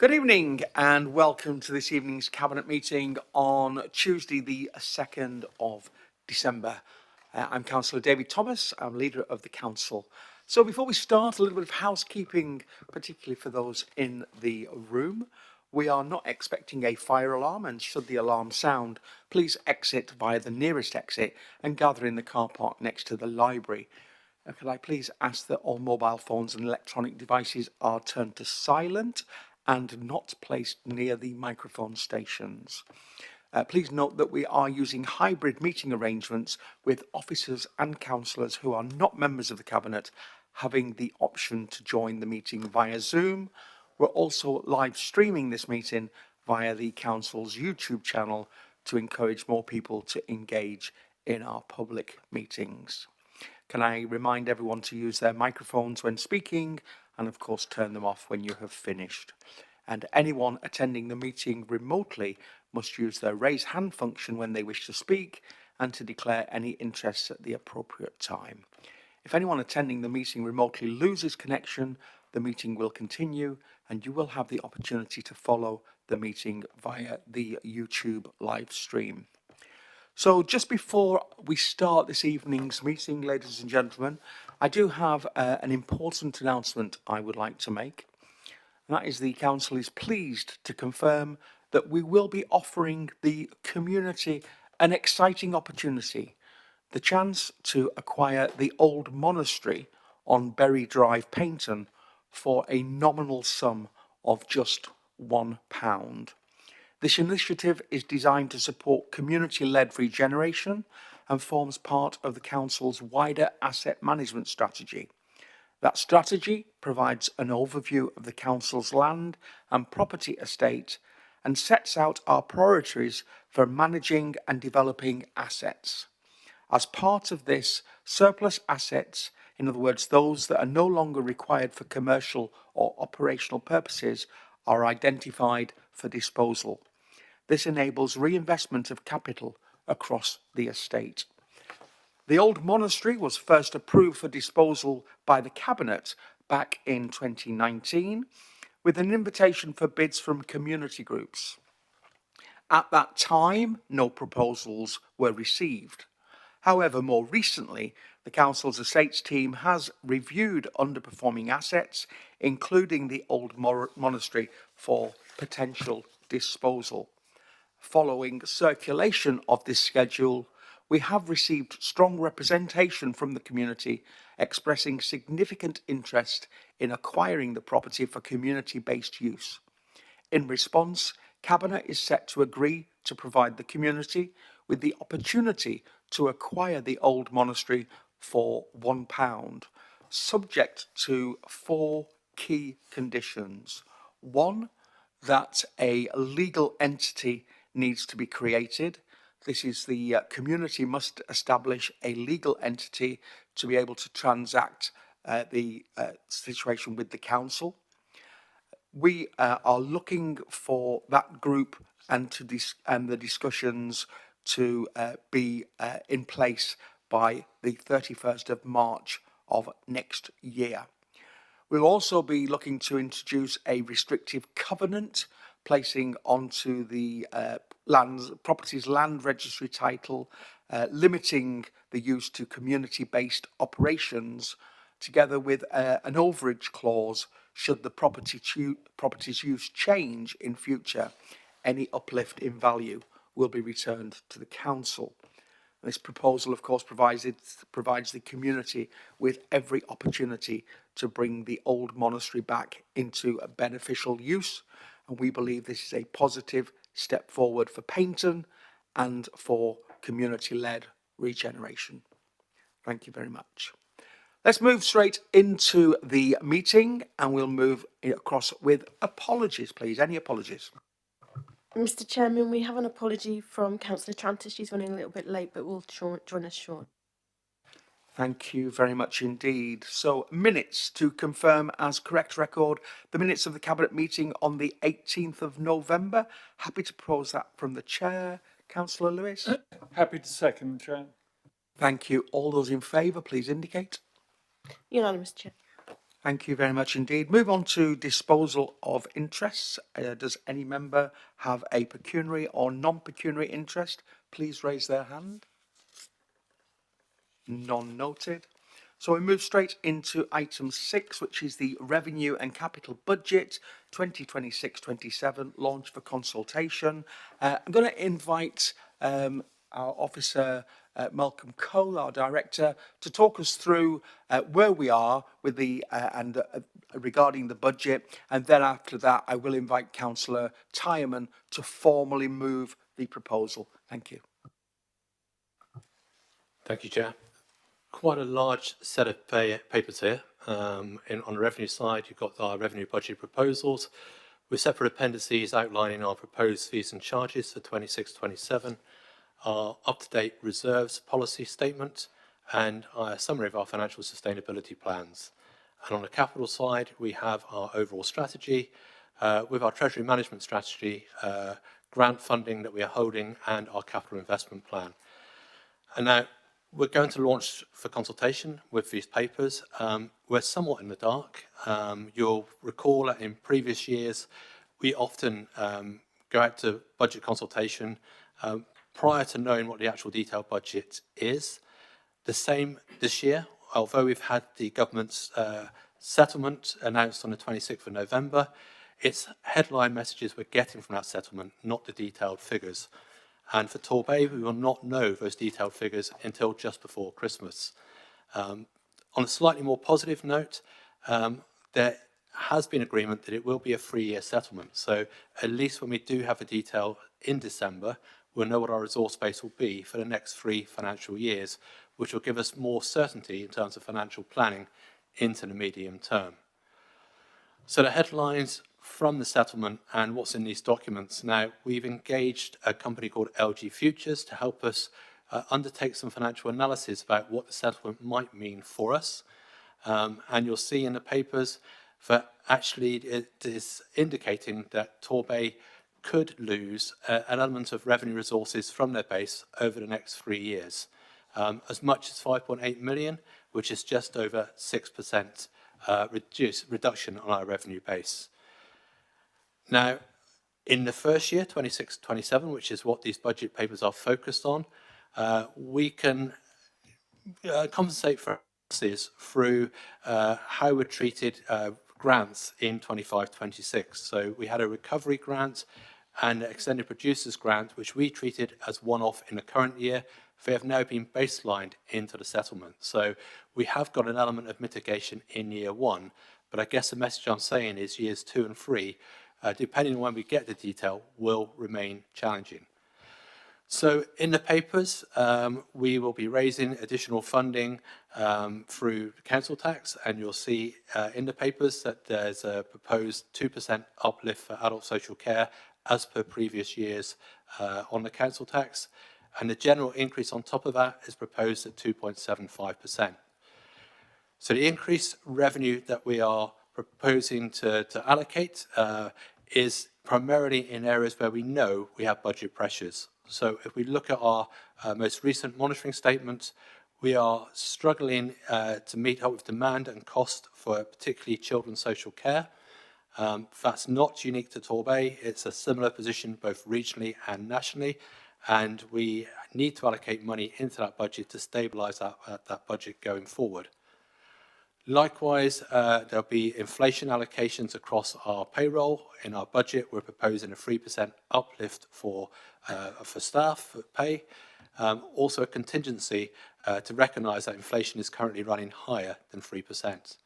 Good evening and welcome to this evening's Cabinet meeting on Tuesday the 2nd of December. I'm Councillor David Thomas, I'm leader of the Council. So before we start, a little bit of housekeeping, particularly for those in the room. We are not expecting a fire alarm, and should the alarm sound, please exit via the nearest exit and gather in the car park next to the library. Could I please ask that all mobile phones and electronic devices are turned to silent and not placed near the microphone stations. Please note that we are using hybrid meeting arrangements with officers and councillors who are not members of the Cabinet having the option to join the meeting via Zoom. We're also live streaming this meeting via the Council's YouTube channel to encourage more people to engage in our public meetings. Can I remind everyone to use their microphones when speaking and of course turn them off when you have finished. And anyone attending the meeting remotely must use their raise hand function when they wish to speak and to declare any interests at the appropriate time. If anyone attending the meeting remotely loses connection, the meeting will continue and you will have the opportunity to follow the meeting via the YouTube live stream. So just before we start this evening's meeting, ladies and gentlemen, I do have an important announcement I would like to make. And that is the Council is pleased to confirm that we will be offering the community an exciting opportunity, the chance to acquire the old monastery on Berry Drive, Paynton, for a nominal sum of just £1. This initiative is designed to support community-led regeneration and forms part of the Council's wider asset management strategy. That strategy provides an overview of the Council's land and property estate and sets out our priorities for managing and developing assets. As part of this, surplus assets, in other words, those that are no longer required for commercial or operational purposes, are identified for disposal. This enables reinvestment of capital across the estate. The old monastery was first approved for disposal by the Cabinet back in 2019 with an invitation for bids from community groups. At that time, no proposals were received. However, more recently, the Council's estates team has reviewed underperforming assets, including the old monastery, for potential disposal. Following circulation of this schedule, we have received strong representation from the community expressing significant interest in acquiring the property for community-based use. In response, Cabinet is set to agree to provide the community with the opportunity to acquire the old monastery for £1, subject to 4 key conditions. 1, that a legal entity needs to be created. This is the community must establish a legal entity to be able to transact the situation with the council. We are looking for that group and the discussions to be in place by the 31st of March of next year. We'll also be looking to introduce a restrictive covenant placing onto the property's land registry title, limiting the use to community-based operations, together with an overage clause should the property's use change in future. Any uplift in value will be returned to the council. This proposal, of course, provides the community with every opportunity to bring the old monastery back into a beneficial use, and we believe this is a positive step forward for Paynton and for community-led regeneration. Thank you very much. Let's move straight into the meeting, and we'll move across with apologies, please. Any apologies? Mr. Chairman, we have an apology from Councillor Tranter. She's running a little bit late, but will join us shortly. Thank you very much indeed. So, minutes to confirm as correct record, the minutes of the Cabinet meeting on the 18th of November. Happy to propose that from the Chair. Councillor Lewis? Happy to second, Chair. Thank you. All those in favour, please indicate. Unanimous, Chair. Thank you very much indeed. Move on to disposal of interests. Does any member have a pecuniary or non-pecuniary interest? Please raise their hand. None noted. So we move straight into item 6, which is the Revenue and Capital Budget 2026-27 launch for consultation. I'm going to invite our officer, Malcolm Cole, our director, to talk us through where we are with the regarding the budget, and then after that I will invite Councillor Tyerman to formally move the proposal. Thank you. Thank you, Chair. Quite a large set of papers here. On the revenue side, you've got our revenue budget proposals with separate appendices outlining our proposed fees and charges for 26-27, our up-to-date reserves policy statement, and a summary of our financial sustainability plans. And on the capital side, we have our overall strategy with our treasury management strategy, grant funding that we are holding, and our capital investment plan. And now, we're going to launch for consultation with these papers. We're somewhat in the dark. You'll recall that in previous years, we often go out to budget consultation prior to knowing what the actual detailed budget is. The same this year, although we've had the government's settlement announced on the 26th of November, it's headline messages we're getting from that settlement, not the detailed figures. And for Torbay, we will not know those detailed figures until just before Christmas. On a slightly more positive note, there has been agreement that it will be a 3-year settlement. So at least when we do have a detail in December, we'll know what our resource base will be for the next 3 financial years, which will give us more certainty in terms of financial planning into the medium term. So the headlines from the settlement and what's in these documents. Now, we've engaged a company called LG Futures to help us undertake some financial analysis about what the settlement might mean for us. And you'll see in the papers that actually it is indicating that Torbay could lose an element of revenue resources from their base over the next 3 years, as much as 5.8 million, which is just over 6% reduction on our revenue base. Now, in the first year, 26-27, which is what these budget papers are focused on, we can compensate for losses through how we're treated grants in 25-26. So we had a recovery grant and an extended producers grant, which we treated as one-off in the current year. They have now been baselined into the settlement. So we have got an element of mitigation in year 1, but I guess the message I'm saying is years 2 and 3, depending on when we get the detail, will remain challenging. So in the papers, we will be raising additional funding through council tax, and you'll see in the papers that there's a proposed 2% uplift for adult social care as per previous years on the council tax, and the general increase on top of that is proposed at 2.75%. So the increased revenue that we are proposing to allocate is primarily in areas where we know we have budget pressures. So if we look at our most recent monitoring statement, we are struggling to meet up with demand and cost for particularly children's social care. That's not unique to Torbay. It's a similar position both regionally and nationally, and we need to allocate money into that budget to stabilise that budget going forward. Likewise, there'll be inflation allocations across our payroll. In our budget, we're proposing a 3% uplift for staff for pay. Also a contingency to recognise that inflation is currently running higher than 3%.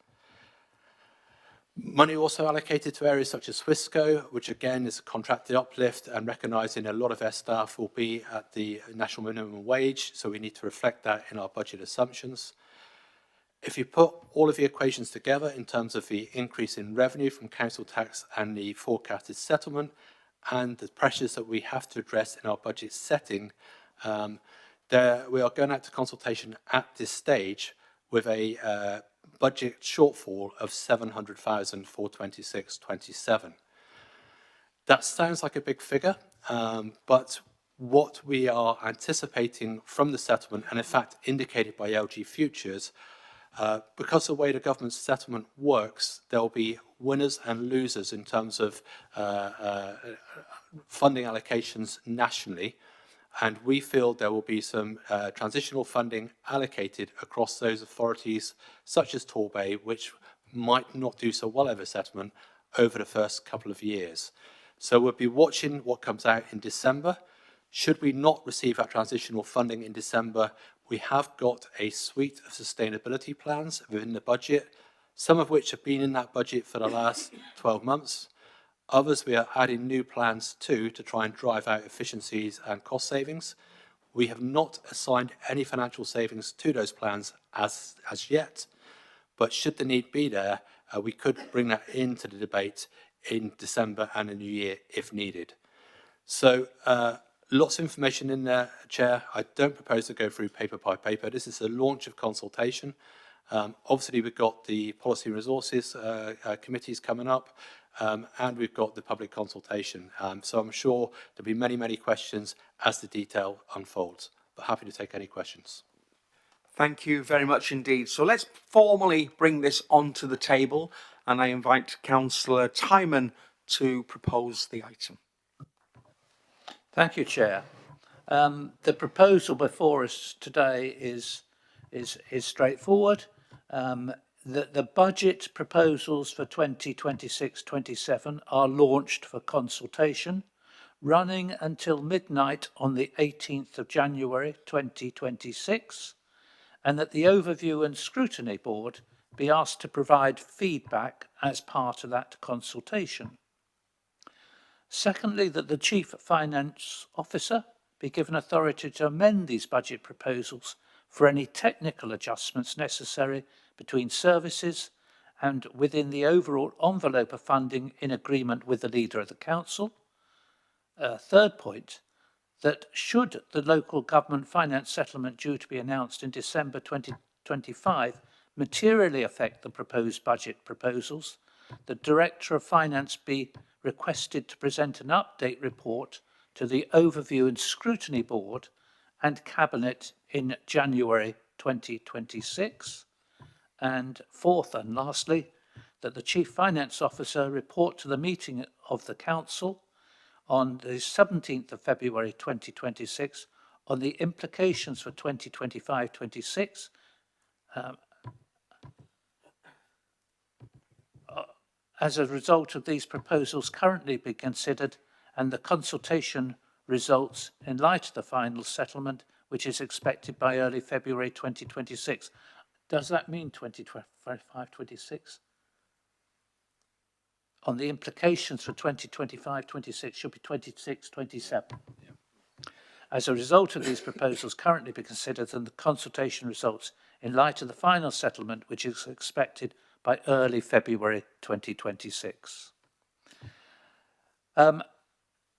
Money also allocated to areas such as Swissco, which again is a contracted uplift, and recognising a lot of their staff will be at the national minimum wage, so we need to reflect that in our budget assumptions. If you put all of the equations together in terms of the increase in revenue from council tax and the forecasted settlement and the pressures that we have to address in our budget setting, we are going out to consultation at this stage with a budget shortfall of 700,000 for 26-27. That sounds like a big figure, but what we are anticipating from the settlement, and in fact indicated by LG Futures, Because the way the government settlement works, there will be winners and losers in terms of funding allocations nationally, and we feel there will be some transitional funding allocated across those authorities, such as Torbay, which might not do so well over settlement over the first couple of years. So we'll be watching what comes out in December. Should we not receive that transitional funding in December, we have got a suite of sustainability plans within the budget, some of which have been in that budget for the last 12 months. Others we are adding new plans to try and drive out efficiencies and cost savings. We have not assigned any financial savings to those plans as yet, but should the need be there, we could bring that into the debate in December and the new year if needed. So lots of information in there, Chair. I don't propose to go through paper by paper. This is the launch of consultation. Obviously, we've got the policy and resources committees coming up, and we've got the public consultation. So I'm sure there'll be many, many questions as the detail unfolds, but happy to take any questions. Thank you very much indeed. So let's formally bring this onto the table, and I invite Councillor Timon to propose the item. Thank you, Chair. The proposal before us today is straightforward. The budget proposals for 2026-27 are launched for consultation, running until midnight on the 18th of January 2026, and that the Overview and Scrutiny Board be asked to provide feedback as part of that consultation. Secondly, that the Chief Finance Officer be given authority to amend these budget proposals for any technical adjustments necessary between services and within the overall envelope of funding in agreement with the Leader of the Council. Third point, that should the local government finance settlement due to be announced in December 2025 materially affect the proposed budget proposals, the Director of Finance be requested to present an update report to the Overview and Scrutiny Board and Cabinet in January 2026. And fourth and lastly, that the Chief Finance Officer report to the meeting of the Council on the 17th of February 2026 on the implications for 2025-26 as a result of these proposals currently being considered and the consultation results in light of the final settlement, which is expected by early February 2026. Does that mean 2025-26? On the implications for 2025-26 should be 26-27. Yeah. As a result of these proposals currently be considered and the consultation results in light of the final settlement, which is expected by early February 2026.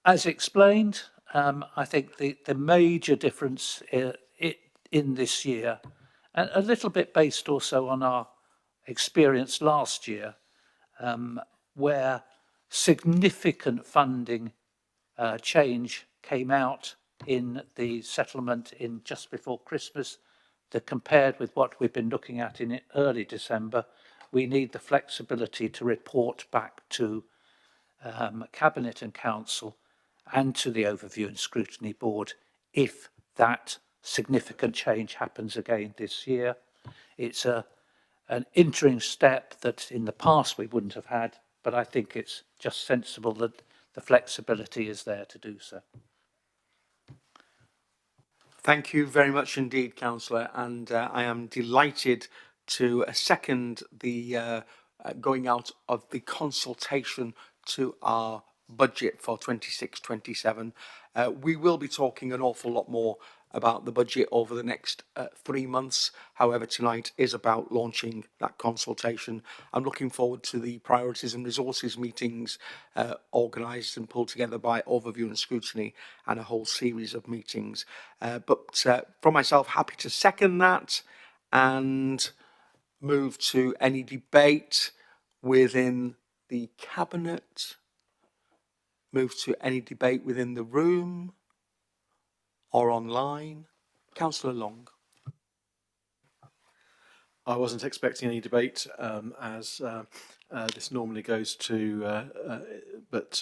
As explained, I think the major difference in this year, and a little bit based also on our experience last year, where significant funding change came out in the settlement in just before Christmas, that compared with what we've been looking at in early December, we need the flexibility to report back to Cabinet and Council and to the Overview and Scrutiny Board if that significant change happens again this year. It's an interim step that in the past we wouldn't have had, but I think it's just sensible that the flexibility is there to do so. Thank you very much indeed, Councillor, and I am delighted to second the going out of the consultation to our budget for 26-27. We will be talking an awful lot more about the budget over the next 3 months. However, tonight is about launching that consultation. I'm looking forward to the priorities and resources meetings organised and pulled together by Overview and Scrutiny and a whole series of meetings. But for myself, happy to second that and move to any debate within the Cabinet, move to any debate within the room or online. Councillor Long. I wasn't expecting any debate as this normally goes to, but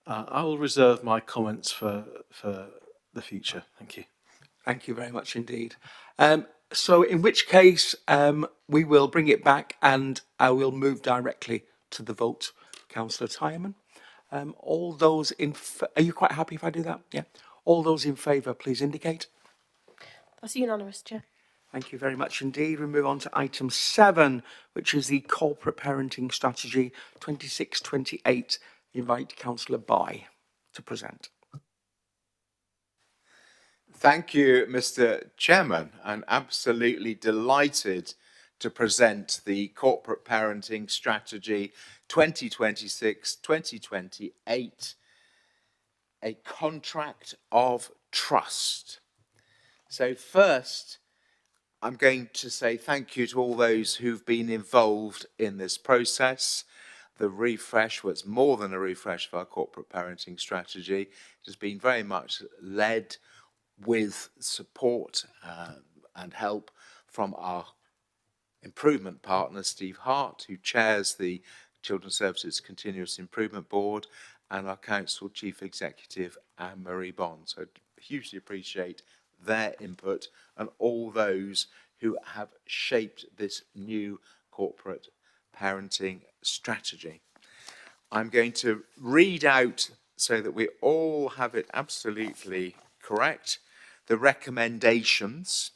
I will reserve my comments for the future. Thank you. Thank you very much indeed. So in which case, we will bring it back and I will move directly to the vote. Councillor Tyerman. All those in, are you quite happy if I do that? Yeah. All those in favour, please indicate. That's unanimous, Chair. Thank you very much indeed. We move on to item 7, which is the Corporate Parenting Strategy 26-28. Invite Councillor Bye to present. Thank you, Mr. Chairman. I'm absolutely delighted to present the Corporate Parenting Strategy 2026-2028, a contract of trust. So first, I'm going to say thank you to all those who've been involved in this process. The refresh was more than a refresh of our corporate parenting strategy. It has been very much led with support and help from our improvement partner, Steve Hart, who chairs the Children's Services Continuous Improvement Board, and our Council Chief Executive, Anne-Marie Bond. So I hugely appreciate their input and all those who have shaped this new corporate parenting strategy. I'm going to read out, so that we all have it absolutely correct, the recommendations,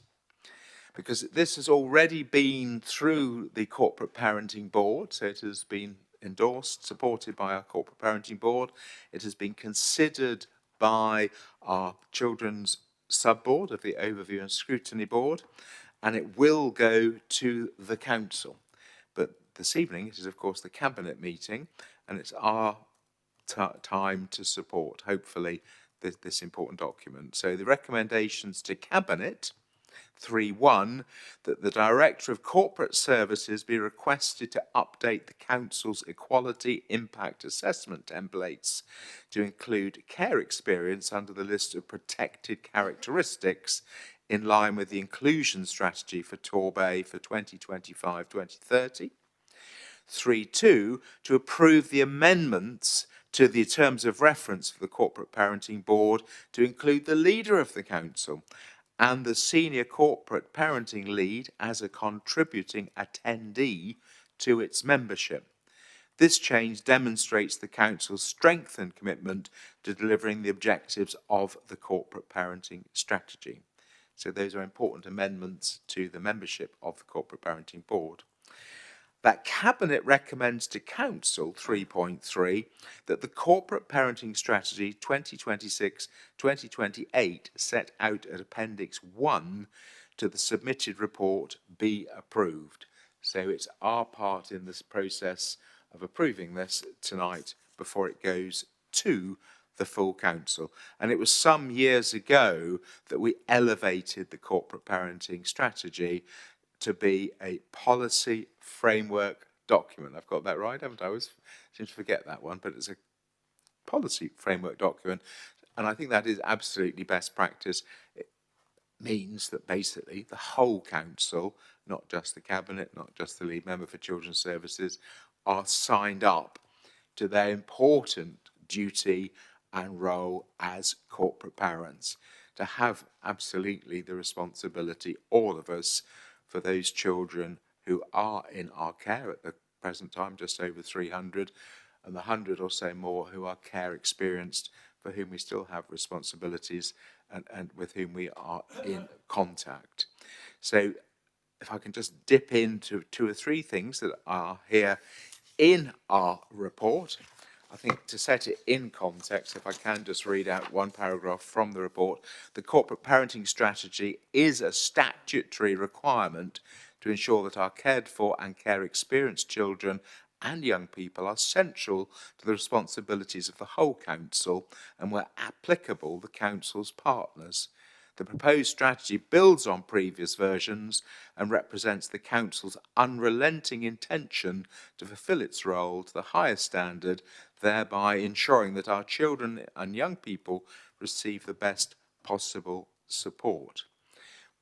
because this has already been through the Corporate Parenting Board, so it has been endorsed, supported by our Corporate Parenting Board. It has been considered by our Children's Sub-Board of the Overview and Scrutiny Board, and it will go to the Council. But this evening, it is of course the Cabinet meeting, and it's our time to support, hopefully, this important document. So the recommendations to Cabinet, 3.1, that the Director of Corporate Services be requested to update the Council's Equality Impact Assessment templates to include care experience under the list of protected characteristics in line with the inclusion strategy for Torbay for 2025-2030. 3.2, to approve the amendments to the terms of reference for the Corporate Parenting Board to include the leader of the Council and the senior corporate parenting lead as a contributing attendee to its membership. This change demonstrates the Council's strength and commitment to delivering the objectives of the corporate parenting strategy. So those are important amendments to the membership of the Corporate Parenting Board. That Cabinet recommends to Council, 3.3, that the Corporate Parenting Strategy 2026-2028 set out at Appendix 1 to the submitted report be approved. So it's our part in this process of approving this tonight before it goes to the full Council. And it was some years ago that we elevated the Corporate Parenting Strategy to be a policy framework document. I've got that right, haven't I? I always seem to forget that one, but it's a policy framework document. And I think that is absolutely best practice. It means that basically the whole Council, not just the Cabinet, not just the lead member for Children's Services, are signed up to their important duty and role as corporate parents, to have absolutely the responsibility, all of us, for those children who are in our care at the present time, just over 300, and the 100 or so more who are care experienced, for whom we still have responsibilities and with whom we are in contact. So if I can just dip into 2 or 3 things that are here in our report. I think to set it in context, if I can just read out one paragraph from the report, the corporate parenting strategy is a statutory requirement to ensure that our cared for and care experienced children and young people are central to the responsibilities of the whole Council and, where applicable, the Council's partners. The proposed strategy builds on previous versions and represents the Council's unrelenting intention to fulfil its role to the highest standard, thereby ensuring that our children and young people receive the best possible support.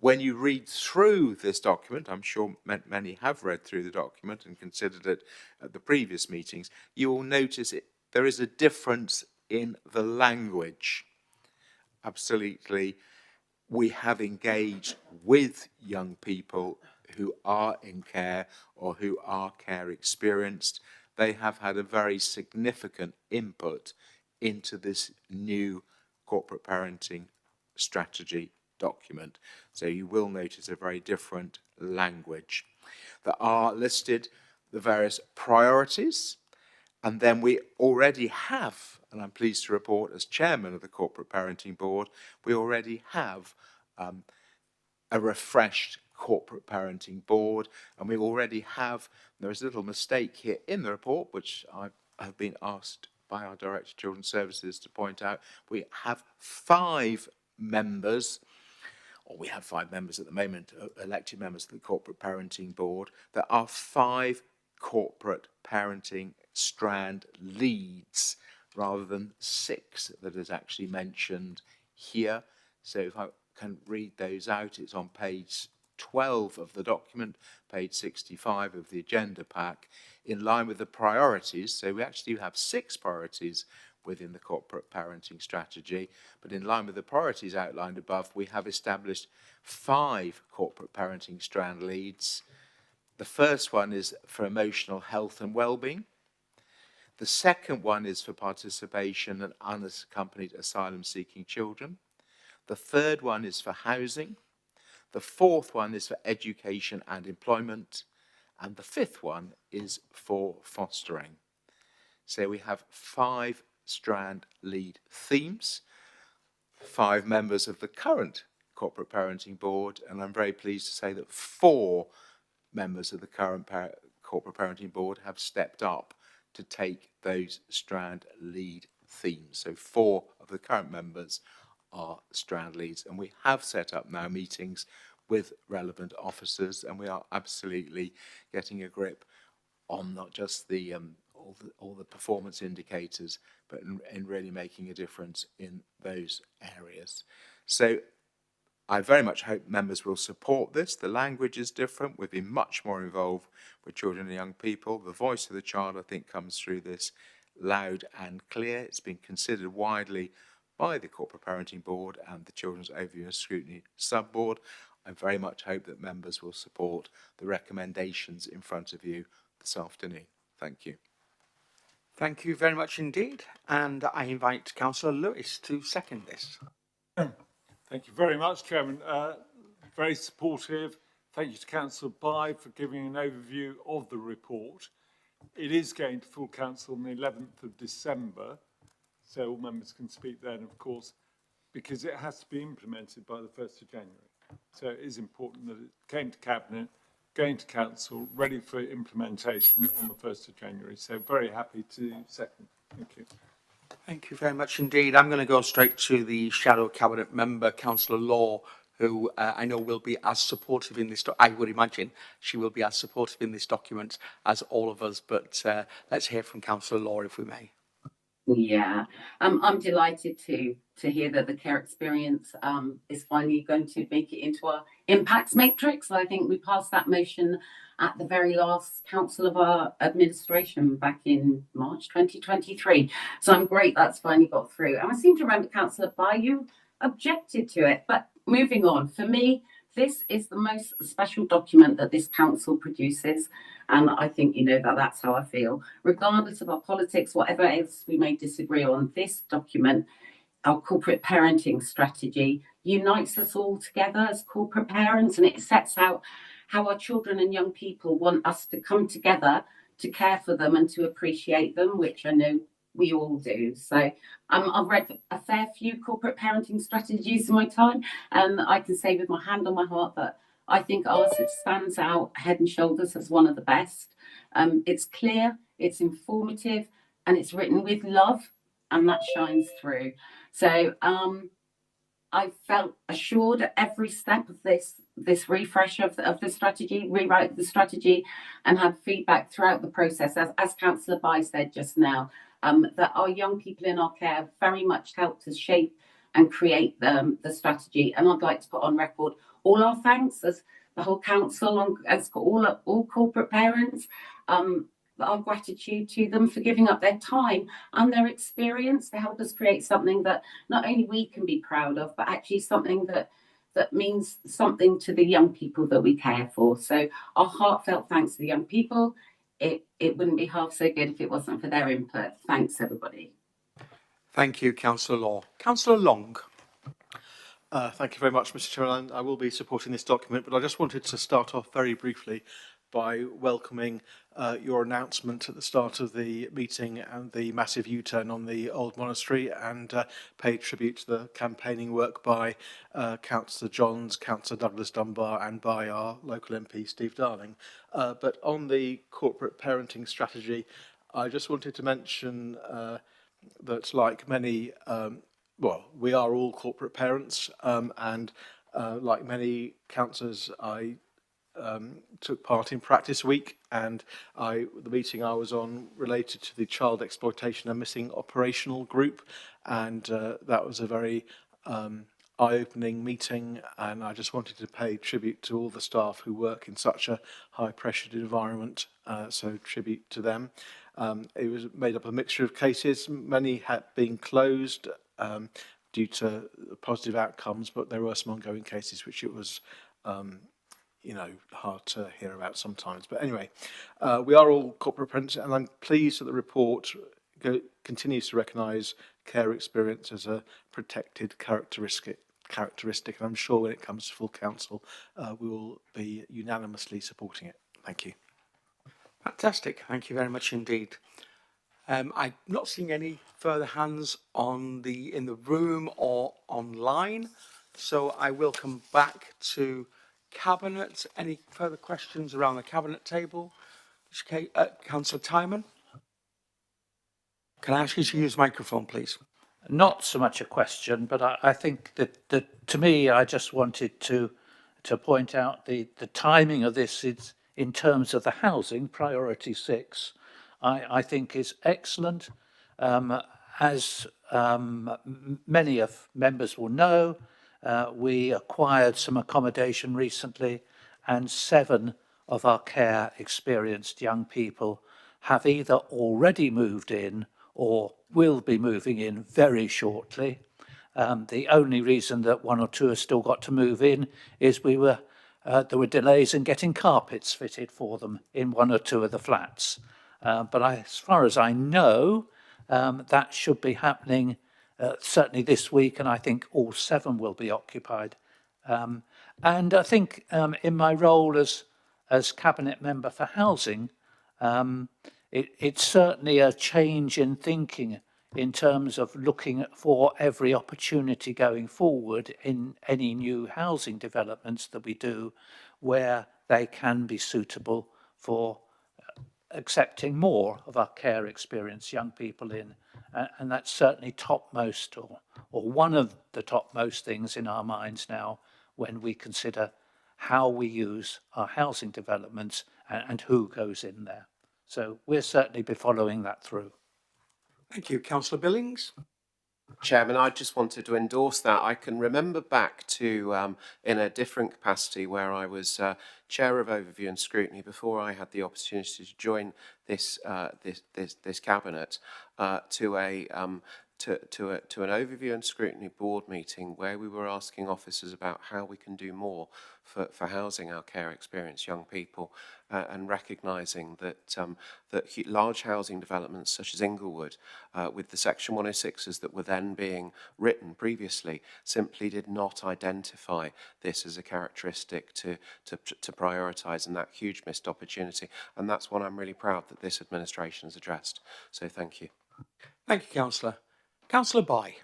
When you read through this document, I'm sure many have read through the document and considered it at the previous meetings, you will notice there is a difference in the language. Absolutely, we have engaged with young people who are in care or who are care experienced. They have had a very significant input into this new corporate parenting strategy document. So you will notice a very different language. There are listed the various priorities, and then we already have, and I'm pleased to report as chairman of the Corporate Parenting Board, we already have a refreshed corporate parenting board, and we already have, there is a little mistake here in the report, which I have been asked by our Director of Children's Services to point out. We have 5 members, or we have 5 members at the moment, elected members of the Corporate Parenting Board. There are 5 corporate parenting strand leads, rather than 6 that is actually mentioned here. So if I can read those out, it's on page 12 of the document, page 65 of the agenda pack, in line with the priorities. So we actually have 6 priorities within the corporate parenting strategy, but in line with the priorities outlined above, we have established 5 corporate parenting strand leads. The first one is for emotional health and well-being. The second one is for participation and unaccompanied asylum-seeking children. The third one is for housing. The fourth one is for education and employment. And the fifth one is for fostering. So we have 5 strand lead themes, 5 members of the current Corporate Parenting Board, and I'm very pleased to say that 4 members of the current Corporate Parenting Board have stepped up to take those strand lead themes. So 4 of the current members are strand leads, and we have set up now meetings with relevant officers, and we are absolutely getting a grip on not just the all the performance indicators, but in really making a difference in those areas. So I very much hope members will support this. The language is different. We've been much more involved with children and young people. The voice of the child, I think, comes through this loud and clear. It's been considered widely by the Corporate Parenting Board and the Children's Overview and Scrutiny Sub-Board. I very much hope that members will support the recommendations in front of you this afternoon. Thank you. Thank you very much indeed. And I invite Councillor Lewis to second this. Thank you very much, Chairman. Very supportive. Thank you to Councillor Bye for giving an overview of the report. It is going to full council on the 11th of December, so all members can speak then, of course, because it has to be implemented by the 1st of January. So it is important that it came to Cabinet, going to Council, ready for implementation on the 1st of January. So very happy to second. Thank you. Thank you very much indeed. I'm going to go straight to the Shadow Cabinet Member, Councillor Law, who I know will be as supportive in this. I would imagine she will be as supportive in this document as all of us. But let's hear from Councillor Law, if we may. Yeah, I'm delighted to hear that the care experience is finally going to make it into our impacts matrix. I think we passed that motion at the very last council of our administration back in March 2023. So I'm great that's finally got through. And I seem to remember Councillor Bayou objected to it. But moving on, for me, this is the most special document that this council produces. And I think you know that that's how I feel. Regardless of our politics, whatever else we may disagree on, this document, our corporate parenting strategy, unites us all together as corporate parents, and it sets out how our children and young people want us to come together to care for them and to appreciate them, which I know we all do. So I've read a fair few corporate parenting strategies in my time, and I can say with my hand on my heart that I think ours stands out head and shoulders as one of the best. It's clear, it's informative, and it's written with love, and that shines through. So I felt assured at every step of this refresh of the strategy, rewrite the strategy, and had feedback throughout the process, as Councillor Bye said just now, that our young people in our care very much helped us shape and create the strategy. And I'd like to put on record all our thanks as the whole council, as all corporate parents. Our gratitude to them for giving up their time and their experience to help us create something that not only we can be proud of, but actually something that means something to the young people that we care for. So our heartfelt thanks to the young people. It wouldn't be half so good if it wasn't for their input. Thanks, everybody. Thank you, Councillor Law. Councillor Long. Thank you very much, Mr. Chairman. I will be supporting this document, but I just wanted to start off very briefly by welcoming your announcement at the start of the meeting and the massive U-turn on the old monastery, and pay tribute to the campaigning work by Councillor Johns, Councillor Douglas Dunbar, and by our local MP Steve Darling. But on the corporate parenting strategy, I just wanted to mention that, like many, well, we are all corporate parents, and like many councillors, I took part in Practice Week, and the meeting I was on related to the Child Exploitation and Missing Operational Group, and that was a very eye-opening meeting, and I just wanted to pay tribute to all the staff who work in such a high-pressured environment, so tribute to them. It was made up of a mixture of cases. Many had been closed due to positive outcomes, but there were some ongoing cases which it was you know, hard to hear about sometimes. But anyway, we are all corporate parents, and I'm pleased that the report continues to recognise care experience as a protected characteristic, and I'm sure when it comes to full council, we will be unanimously supporting it. Thank you. Fantastic. Thank you very much indeed. I'm not seeing any further hands in the room or online, so I will come back to Cabinet. Any further questions around the Cabinet table? Councillor Timon? Can I ask you to use microphone, please? Not so much a question, but I think that to me, I just wanted to point out the timing of this is, in terms of the housing, priority 6, I think is excellent. As many of members will know, we acquired some accommodation recently, and 7 of our care experienced young people have either already moved in or will be moving in very shortly. The only reason that 1 or 2 have still got to move in is there were delays in getting carpets fitted for them in 1 or 2 of the flats. But as far as I know, that should be happening certainly this week, and I think all 7 will be occupied. And I think in my role as Cabinet Member for Housing, it's certainly a change in thinking in terms of looking for every opportunity going forward in any new housing developments that we do, where they can be suitable for accepting more of our care experience young people in. And that's certainly topmost, or one of the topmost things in our minds now when we consider how we use our housing developments and who goes in there. So we'll certainly be following that through. Thank you. Councillor Billings? Chairman, I just wanted to endorse that. I can remember back to, in a different capacity, where I was Chair of Overview and Scrutiny before I had the opportunity to join this Cabinet, to an Overview and Scrutiny Board meeting where we were asking officers about how we can do more for housing our care experienced young people, and recognising that large housing developments such as Inglewood, with the Section 106s that were then being written previously, simply did not identify this as a characteristic to prioritise, and that huge missed opportunity. And that's one I'm really proud that this administration has addressed. So thank you. Thank you, Councillor. Councillor Bye.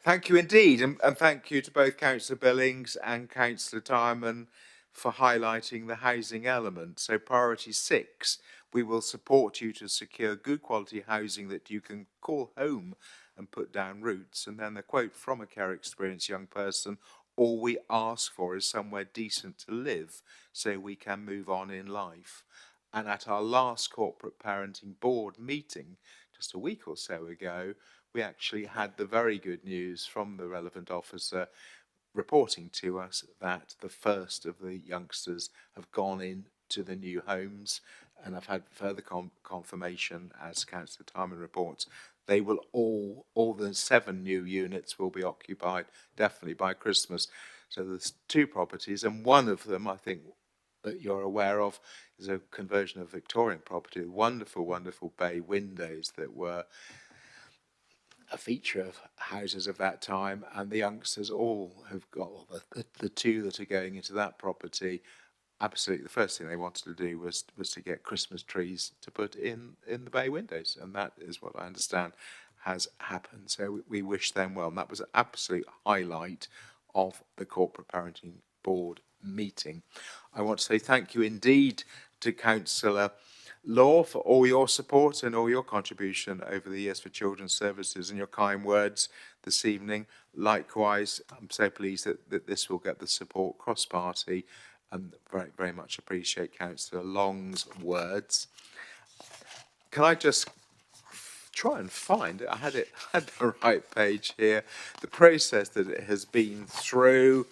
Thank you indeed, and thank you to both Councillor Billings and Councillor Timon for highlighting the housing element. So priority 6, we will support you to secure good quality housing that you can call home and put down roots. And then the quote from a care experienced young person, all we ask for is somewhere decent to live so we can move on in life. And at our last corporate parenting board meeting, just a week or so ago, we actually had the very good news from the relevant officer reporting to us that the first of the youngsters have gone into the new homes, and I've had further confirmation as Councillor Timon reports. They will all the 7 new units will be occupied definitely by Christmas. So there's 2 properties, and one of them I think that you're aware of is a conversion of Victorian property, wonderful, wonderful bay windows that were a feature of houses of that time, and the youngsters all have got the 2 that are going into that property. Absolutely, the first thing they wanted to do was to get Christmas trees to put in the bay windows, and that is what I understand has happened. So we wish them well, and that was an absolute highlight of the Corporate Parenting Board meeting. I want to say thank you indeed to Councillor Law for all your support and all your contribution over the years for Children's Services and your kind words this evening. Likewise, I'm so pleased that this will get the support cross-party, and very, very much appreciate Councillor Long's words. Can I just try and find it? I had the right page here. The process that it has been through.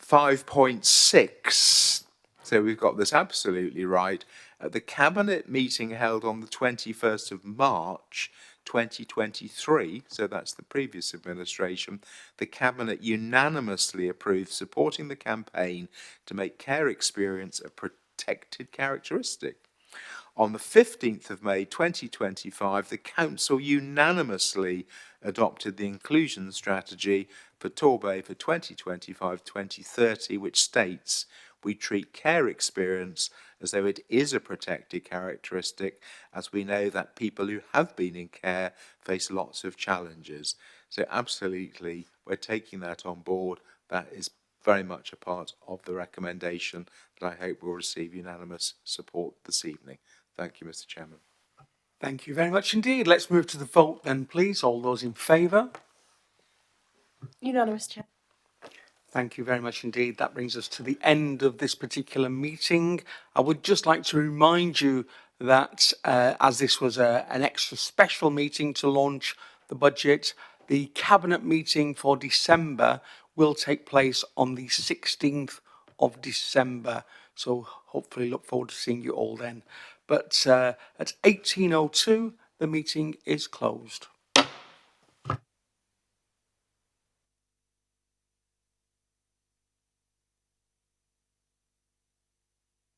5.6. So we've got this absolutely right. At the Cabinet meeting held on the 21st of March 2023, so that's the previous administration, the Cabinet unanimously approved supporting the campaign to make care experience a protected characteristic. On the 15th of May 2025, the Council unanimously adopted the inclusion strategy for Torbay for 2025-2030, which states we treat care experience as though it is a protected characteristic, as we know that people who have been in care face lots of challenges. So absolutely, we're taking that on board. That is very much a part of the recommendation that I hope will receive unanimous support this evening. Thank you, Mr. Chairman. Thank you very much indeed. Let's move to the vote then, please. All those in favour? Unanimous, Chair. Thank you very much indeed. That brings us to the end of this particular meeting. I would just like to remind you that as this was an extra special meeting to launch the budget, the Cabinet meeting for December will take place on the 16th of December. So hopefully look forward to seeing you all then. But at 18:02, the meeting is closed.